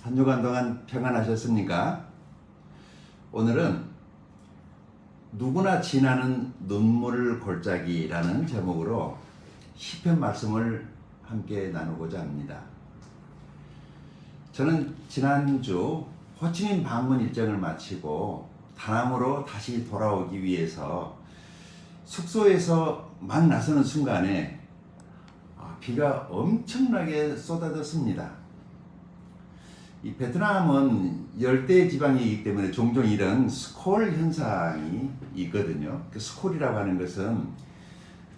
한 주간 동안 평안하셨습니까? 오늘은 누구나 지나는 눈물 골짜기라는 제목으로 시편 말씀을 함께 나누고자 합니다. 저는 지난주 호치민 방문 일정을 마치고 다낭으로 다시 돌아오기 위해서 숙소에서 막 나서는 순간에 비가 엄청나게 쏟아졌습니다. 이 베트남은 열대 지방이기 때문에 종종 이런 스콜 현상이 있거든요. 그 스콜이라고 하는 것은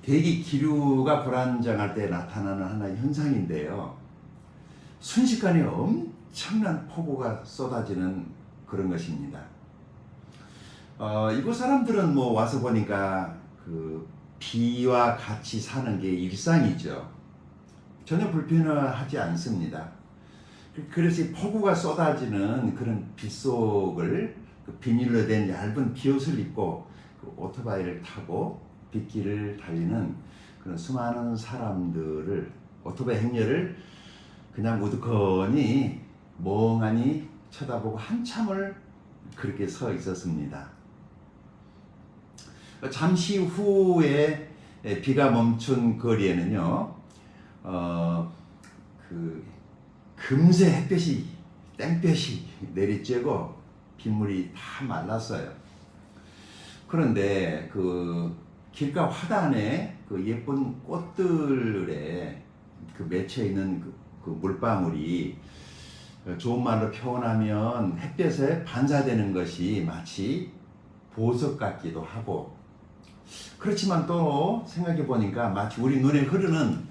대기 기류가 불안정할 때 나타나는 하나의 현상인데요. 순식간에 엄청난 폭우가 쏟아지는 그런 것입니다. 이곳 사람들은 와서 보니까 그 비와 같이 사는 게 일상이죠. 전혀 불편하지 않습니다. 그래서 폭우가 쏟아지는 그런 빗속을 비닐로 된 얇은 비옷을 입고 오토바이를 타고 빗길을 달리는 그런 수많은 사람들을, 오토바이 행렬을 그냥 우두커니 멍하니 쳐다보고 한참을 그렇게 서 있었습니다. 잠시 후에 비가 멈춘 거리에는요, 금세 햇볕이, 땡볕이 내리쬐고 빗물이 다 말랐어요. 그런데 그 길가 화단에 그 예쁜 꽃들에 맺혀 있는 그 물방울이 좋은 말로 표현하면 햇볕에 반사되는 것이 마치 보석 같기도 하고, 그렇지만 또 생각해 보니까 마치 우리 눈에 흐르는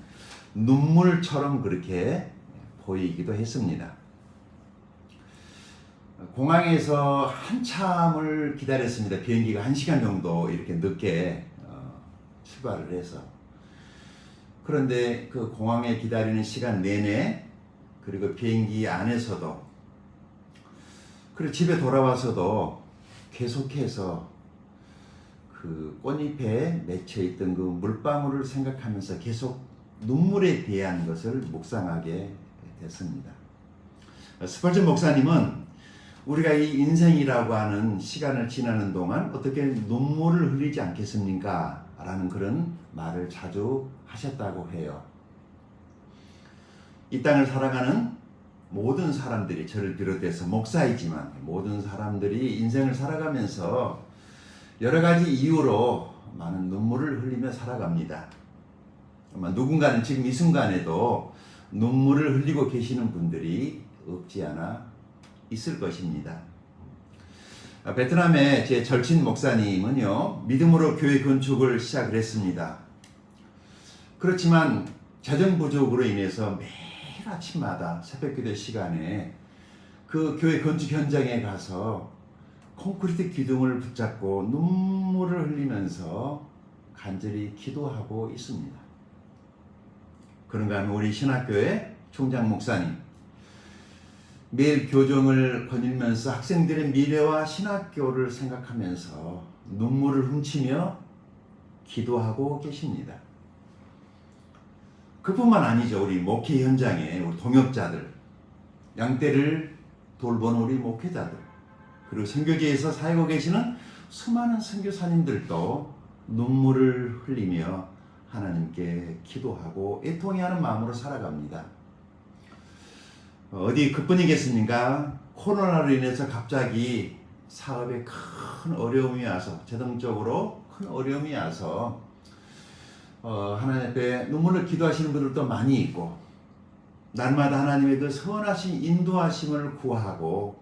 눈물처럼 그렇게 보이기도 했습니다. 공항에서 한참을 기다렸습니다. 비행기가 1시간 정도 이렇게 늦게 출발을 해서. 그런데 그 공항에 기다리는 시간 내내, 그리고 비행기 안에서도, 그리고 집에 돌아와서도 계속해서 그 꽃잎에 맺혀 있던 그 물방울을 생각하면서 계속 눈물에 대한 것을 묵상하게 됐습니다. 스펄전 목사님은 우리가 이 인생이라고 하는 시간을 지나는 동안 어떻게 눈물을 흘리지 않겠습니까? 라는 그런 말을 자주 하셨다고 해요. 이 땅을 살아가는 모든 사람들이, 저를 비롯해서 목사이지만 모든 사람들이 인생을 살아가면서 여러 가지 이유로 많은 눈물을 흘리며 살아갑니다. 아마 누군가는 지금 이 순간에도 눈물을 흘리고 계시는 분들이 없지 않아 있을 것입니다. 베트남의 제 절친 목사님은요, 믿음으로 교회 건축을 시작을 했습니다. 그렇지만 재정 부족으로 인해서 매일 아침마다 새벽기도 시간에 그 교회 건축 현장에 가서 콘크리트 기둥을 붙잡고 눈물을 흘리면서 간절히 기도하고 있습니다. 그런가 하면 우리 신학교의 총장 목사님, 매일 교정을 거닐면서 학생들의 미래와 신학교를 생각하면서 눈물을 훔치며 기도하고 계십니다. 그뿐만 아니죠. 우리 목회 현장에 우리 동역자들, 양떼를 돌보는 우리 목회자들, 그리고 선교지에서 살고 계시는 수많은 선교사님들도 눈물을 흘리며 하나님께 기도하고 애통해하는 마음으로 살아갑니다. 어디 그뿐이겠습니까? 코로나로 인해서 갑자기 사업에 큰 어려움이 와서, 재정적으로 큰 어려움이 와서 하나님 앞에 눈물을 기도하시는 분들도 많이 있고, 날마다 하나님의 그 선하신 인도하심을 구하고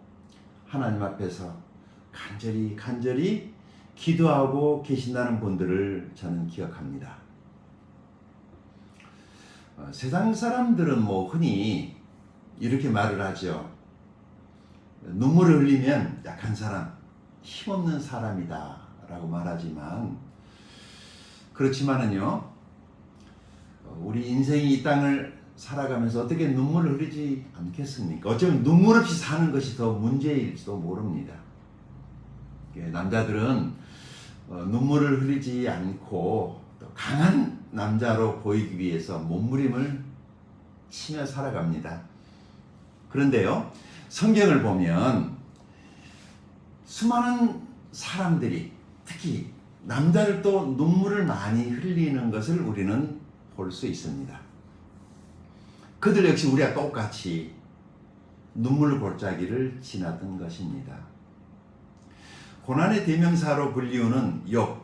하나님 앞에서 간절히 기도하고 계신다는 분들을 저는 기억합니다. 세상 사람들은 흔히 이렇게 말을 하죠. 눈물을 흘리면 약한 사람, 힘없는 사람이다 라고 말하지만, 그렇지만은요, 우리 인생이 이 땅을 살아가면서 어떻게 눈물을 흘리지 않겠습니까? 어쩌면 눈물 없이 사는 것이 더 문제일지도 모릅니다. 남자들은 눈물을 흘리지 않고 또 강한 남자로 보이기 위해서 몸부림을 치며 살아갑니다. 그런데요, 성경을 보면 수많은 사람들이 특히 남자들도 눈물을 많이 흘리는 것을 우리는 볼 수 있습니다. 그들 역시 우리와 똑같이 눈물 골짜기를 지났던 것입니다. 고난의 대명사로 불리우는 욥.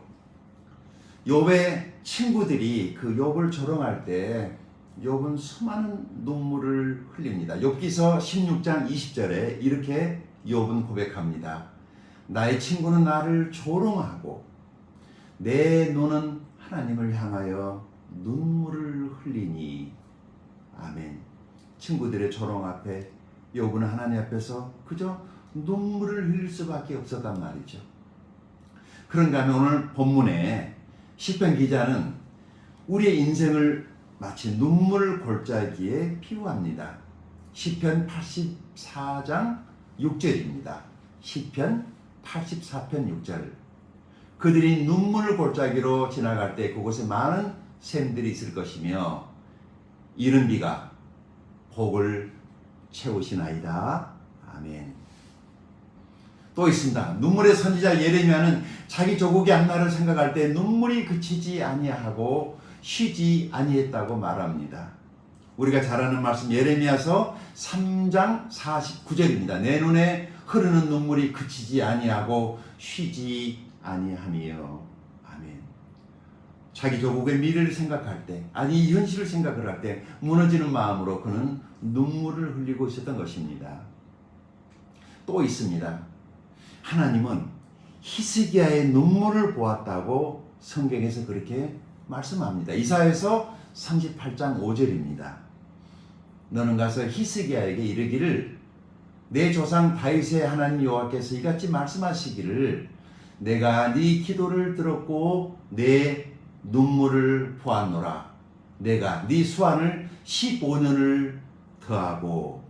욥의 친구들이 그 욥을 조롱할 때 욥은 수많은 눈물을 흘립니다. 욥기서 16장 20절에 이렇게 욥은 고백합니다. 나의 친구는 나를 조롱하고 내 눈은 하나님을 향하여 눈물을 흘리니. 아멘. 친구들의 조롱 앞에 욥은 하나님 앞에서 그저 눈물을 흘릴 수밖에 없었단 말이죠. 그런가 하면 오늘 본문에 시편 기자는 우리의 인생을 마치 눈물 골짜기에 비유합니다. 시편 84장 6절입니다. 시편 84편 6절. 그들이 눈물 골짜기로 지나갈 때 그곳에 많은 샘들이 있을 것이며 이른 비가 복을 채우시나이다. 아멘. 또 있습니다. 눈물의 선지자 예레미야는 자기 조국의 앞날을 생각할 때 눈물이 그치지 아니하고 쉬지 아니했다고 말합니다. 우리가 잘 아는 말씀 예레미야서 3장 49절입니다. 내 눈에 흐르는 눈물이 그치지 아니하고 쉬지 아니하며. 아멘. 자기 조국의 미래를 생각할 때, 아니 현실을 생각을 할 때 무너지는 마음으로 그는 눈물을 흘리고 있었던 것입니다. 또 있습니다. 하나님은 히스기야의 눈물을 보았다고 성경에서 그렇게 말씀합니다. 이사야서 38장 5절입니다. 너는 가서 히스기야에게 이르기를 내 조상 다윗의 하나님 여호와께서 이같이 말씀하시기를 내가 네 기도를 들었고 내 눈물을 보았노라. 내가 네 수완을 15년을 더하고.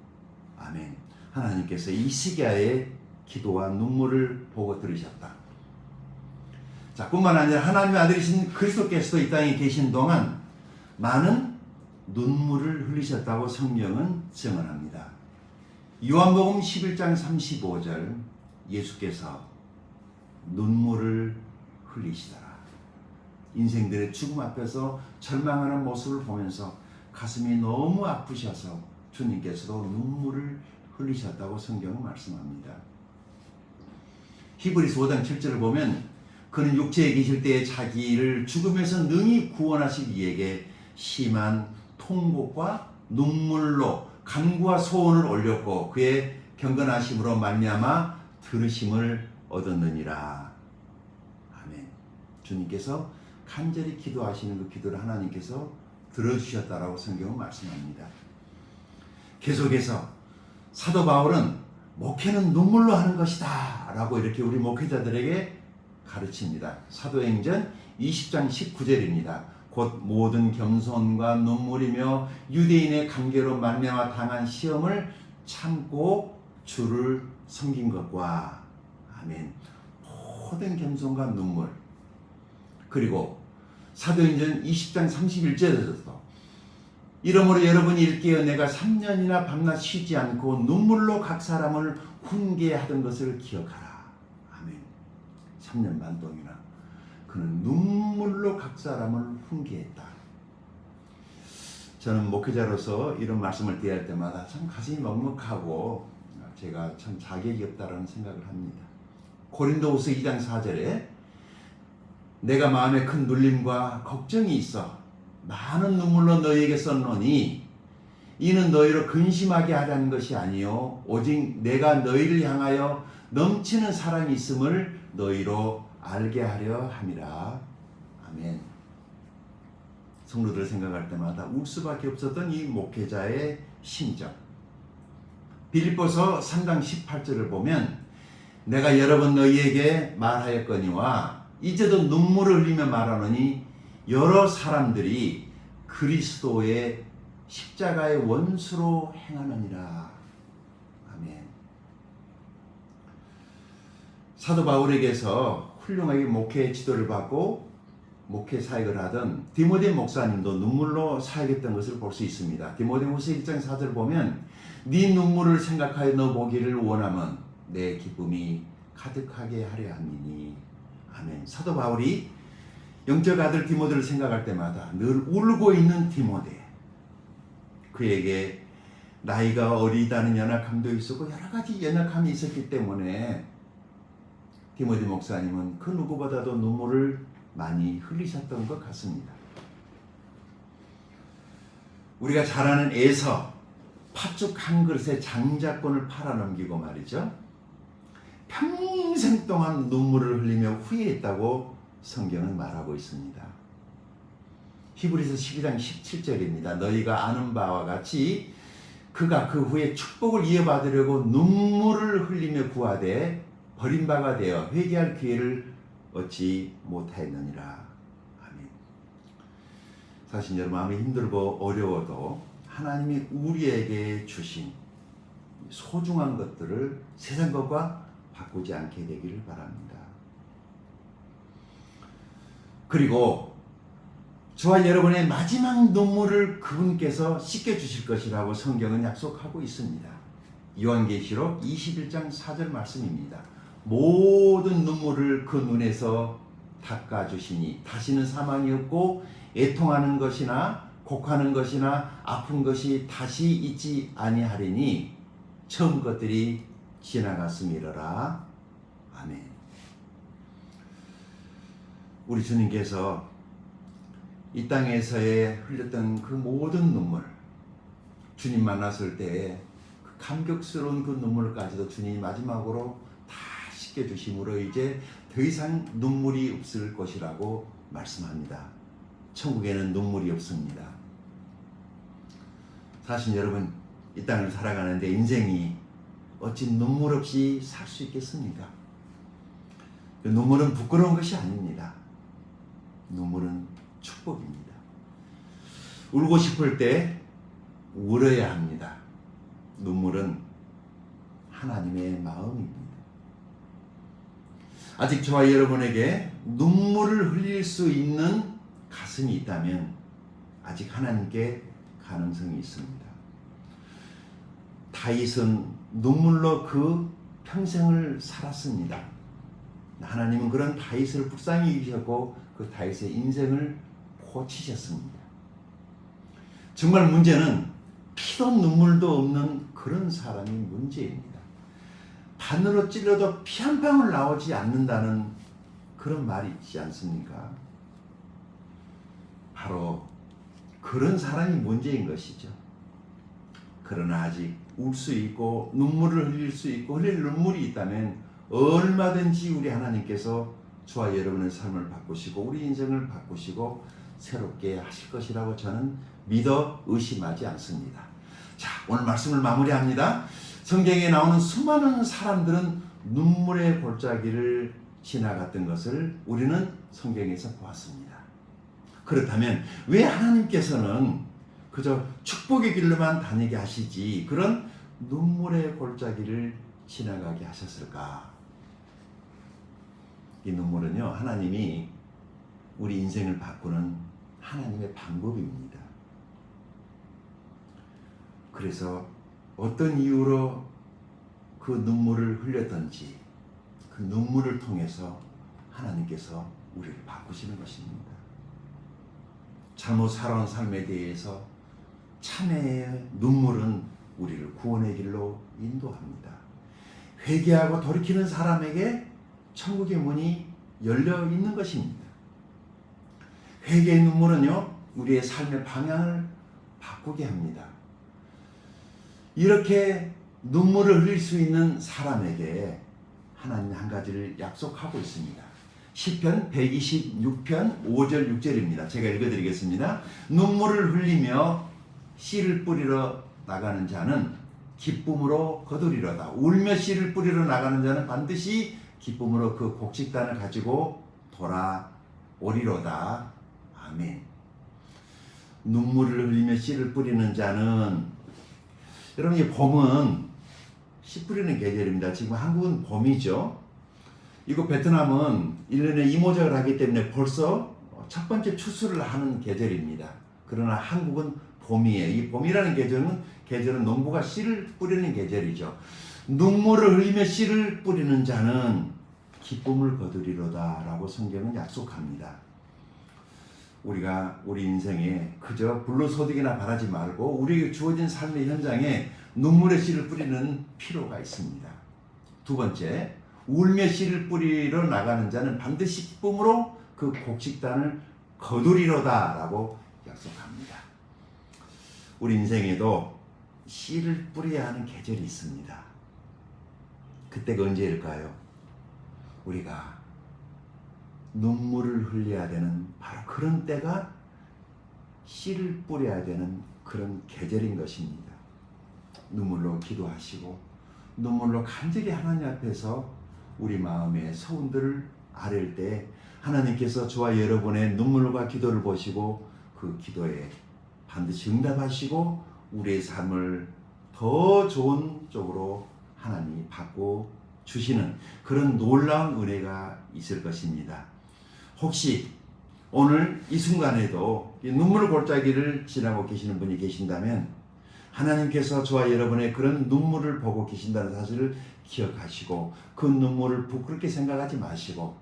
아멘. 하나님께서 히스기야의 기도와 눈물을 보고 들으셨다. 자, 뿐만 아니라 하나님의 아들이신 그리스도께서도 이 땅에 계신 동안 많은 눈물을 흘리셨다고 성경은 증언합니다. 요한복음 11장 35절 예수께서 눈물을 흘리시더라. 인생들의 죽음 앞에서 절망하는 모습을 보면서 가슴이 너무 아프셔서 주님께서도 눈물을 흘리셨다고 성경은 말씀합니다. 히브리서 5장 7절을 보면 그는 육체에 계실 때에 자기를 죽음에서 능히 구원하실 이에게 심한 통곡과 눈물로 간구와 소원을 올렸고 그의 경건하심으로 말미암아 들으심을 얻었느니라. 아멘. 주님께서 간절히 기도하시는 그 기도를 하나님께서 들어주셨다라고 성경은 말씀합니다. 계속해서 사도 바울은 목회는 눈물로 하는 것이다 라고 이렇게 우리 목회자들에게 가르칩니다. 사도행전 20장 19절입니다. 곧 모든 겸손과 눈물이며 유대인의 관계로 말미암아 당한 시험을 참고 주를 섬긴 것과. 아멘. 모든 겸손과 눈물. 그리고 사도행전 20장 31절에서도 이러므로 여러분이 일깨어 내가 3년이나 밤낮 쉬지 않고 눈물로 각 사람을 훈계하던 것을 기억하라. 아멘. 3년 반 동이나 그는 눈물로 각 사람을 훈계했다. 저는 목회자로서 이런 말씀을 대할 때마다 참 가슴이 먹먹하고 제가 참 자격이 없다라는 생각을 합니다. 고린도후서 2장 4절에 내가 마음에 큰 눌림과 걱정이 있어 많은 눈물로 너희에게 썼노니 이는 너희로 근심하게 하라는 것이 아니요 오직 내가 너희를 향하여 넘치는 사랑이 있음을 너희로 알게 하려 함이라. 아멘. 성도들을 생각할 때마다 울 수밖에 없었던 이 목회자의 심정. 빌립보서 3장 18절을 보면 내가 여러 번 너희에게 말하였거니와 이제도 눈물을 흘리며 말하노니 여러 사람들이 그리스도의 십자가의 원수로 행하느니라. 아멘. 사도 바울에게서 훌륭하게 목회의 지도를 받고 목회 사역을 하던 디모데 목사님도 눈물로 사역했던 것을 볼 수 있습니다. 디모데후서 1장 4절 보면 네 눈물을 생각하여 너 보기를 원하면 내 기쁨이 가득하게 하려 함이니. 아멘. 사도 바울이 영적 아들 디모데를 생각할 때마다 늘 울고 있는 디모데, 그에게 나이가 어리다는 연약함도 있었고 여러 가지 연약함이 있었기 때문에 디모데 목사님은 그 누구보다도 눈물을 많이 흘리셨던 것 같습니다. 우리가 잘 아는 에서 팥죽 한 그릇에 장자권을 팔아넘기고 말이죠, 평생 동안 눈물을 흘리며 후회했다고 성경은 말하고 있습니다. 히브리서 12장 17절입니다. 너희가 아는 바와 같이 그가 그 후에 축복을 이어받으려고 눈물을 흘리며 구하되 버림바가 되어 회개할 기회를 얻지 못하였느니라. 아멘. 사실 여러분, 마음이 힘들고 어려워도 하나님이 우리에게 주신 소중한 것들을 세상 것과 바꾸지 않게 되기를 바랍니다. 그리고 저와 여러분의 마지막 눈물을 그분께서 씻겨주실 것이라고 성경은 약속하고 있습니다. 요한계시록 21장 4절 말씀입니다. 모든 눈물을 그 눈에서 닦아주시니 다시는 사망이 없고 애통하는 것이나 곡하는 것이나 아픈 것이 다시 있지 아니하리니 처음 것들이 지나갔음이러라. 아멘. 우리 주님께서 이 땅에서의 흘렸던 그 모든 눈물, 주님 만났을 때의 그 감격스러운 그 눈물까지도 주님이 마지막으로 다 씻겨주심으로 이제 더 이상 눈물이 없을 것이라고 말씀합니다. 천국에는 눈물이 없습니다. 사실 여러분, 이 땅을 살아가는데 인생이 어찌 눈물 없이 살 수 있겠습니까? 눈물은 부끄러운 것이 아닙니다. 눈물은 축복입니다. 울고 싶을 때 울어야 합니다. 눈물은 하나님의 마음입니다. 아직 저와 여러분에게 눈물을 흘릴 수 있는 가슴이 있다면 아직 하나님께 가능성이 있습니다. 다윗은 눈물로 그 평생을 살았습니다. 하나님은 그런 다윗을 불쌍히 여기셨고 그 다윗의 인생을 고치셨습니다. 정말 문제는 피도 눈물도 없는 그런 사람이 문제입니다. 바늘로 찔러도 피 한 방울 나오지 않는다는 그런 말이 있지 않습니까? 바로 그런 사람이 문제인 것이죠. 그러나 아직 울 수 있고 눈물을 흘릴 수 있고 흘릴 눈물이 있다면 얼마든지 우리 하나님께서 저와 여러분의 삶을 바꾸시고 우리 인생을 바꾸시고 새롭게 하실 것이라고 저는 믿어 의심하지 않습니다. 자, 오늘 말씀을 마무리합니다. 성경에 나오는 수많은 사람들은 눈물의 골짜기를 지나갔던 것을 우리는 성경에서 보았습니다. 그렇다면 왜 하나님께서는 그저 축복의 길로만 다니게 하시지 그런 눈물의 골짜기를 지나가게 하셨을까? 이 눈물은요, 하나님이 우리 인생을 바꾸는 하나님의 방법입니다. 그래서 어떤 이유로 그 눈물을 흘렸던지 그 눈물을 통해서 하나님께서 우리를 바꾸시는 것입니다. 잘못 살아온 삶에 대해서 참회의 눈물은 우리를 구원의 길로 인도합니다. 회개하고 돌이키는 사람에게 천국의 문이 열려 있는 것입니다. 회개의 눈물은요, 우리의 삶의 방향을 바꾸게 합니다. 이렇게 눈물을 흘릴 수 있는 사람에게 하나님 한 가지를 약속하고 있습니다. 시편 126편 5절 6절입니다. 제가 읽어드리겠습니다. 눈물을 흘리며 씨를 뿌리러 나가는 자는 기쁨으로 거두리로다. 울며 씨를 뿌리러 나가는 자는 반드시 기쁨으로 그 곡식단을 가지고 돌아오리로다. 아멘. 눈물을 흘리며 씨를 뿌리는 자는, 여러분, 이 봄은 씨 뿌리는 계절입니다. 지금 한국은 봄이죠. 이거 베트남은 1년에 이모작을 하기 때문에 벌써 첫 번째 추수를 하는 계절입니다. 그러나 한국은 봄이에요. 이 봄이라는 계절은 농부가 씨를 뿌리는 계절이죠. 눈물을 흘리며 씨를 뿌리는 자는 기쁨을 거두리로다 라고 성경은 약속합니다. 우리가 우리 인생에 그저 불로소득이나 바라지 말고 우리에게 주어진 삶의 현장에 눈물의 씨를 뿌리는 필요가 있습니다. 두 번째, 울며 씨를 뿌리러 나가는 자는 반드시 기쁨으로 그 곡식단을 거두리로다 라고 약속합니다. 우리 인생에도 씨를 뿌려야 하는 계절이 있습니다. 그때가 언제일까요? 우리가 눈물을 흘려야 되는 바로 그런 때가 씨를 뿌려야 되는 그런 계절인 것입니다. 눈물로 기도하시고 눈물로 간절히 하나님 앞에서 우리 마음의 소원들을 아뢰을 때 하나님께서 저와 여러분의 눈물과 기도를 보시고 그 기도에 반드시 응답하시고 우리의 삶을 더 좋은 쪽으로 하나님이 바꿔 주시는 그런 놀라운 은혜가 있을 것입니다. 혹시 오늘 이 순간에도 눈물 골짜기를 지나고 계시는 분이 계신다면 하나님께서 저와 여러분의 그런 눈물을 보고 계신다는 사실을 기억하시고 그 눈물을 부끄럽게 생각하지 마시고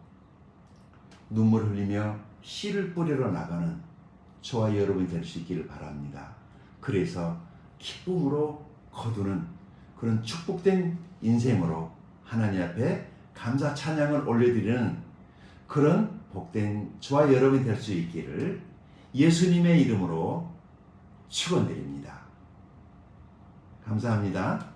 눈물을 흘리며 씨를 뿌리러 나가는 저와 여러분이 될 수 있기를 바랍니다. 그래서 기쁨으로 거두는 그런 축복된 인생으로 하나님 앞에 감사 찬양을 올려드리는 그런 복된 저와 여러분이 될 수 있기를 예수님의 이름으로 축원드립니다. 감사합니다.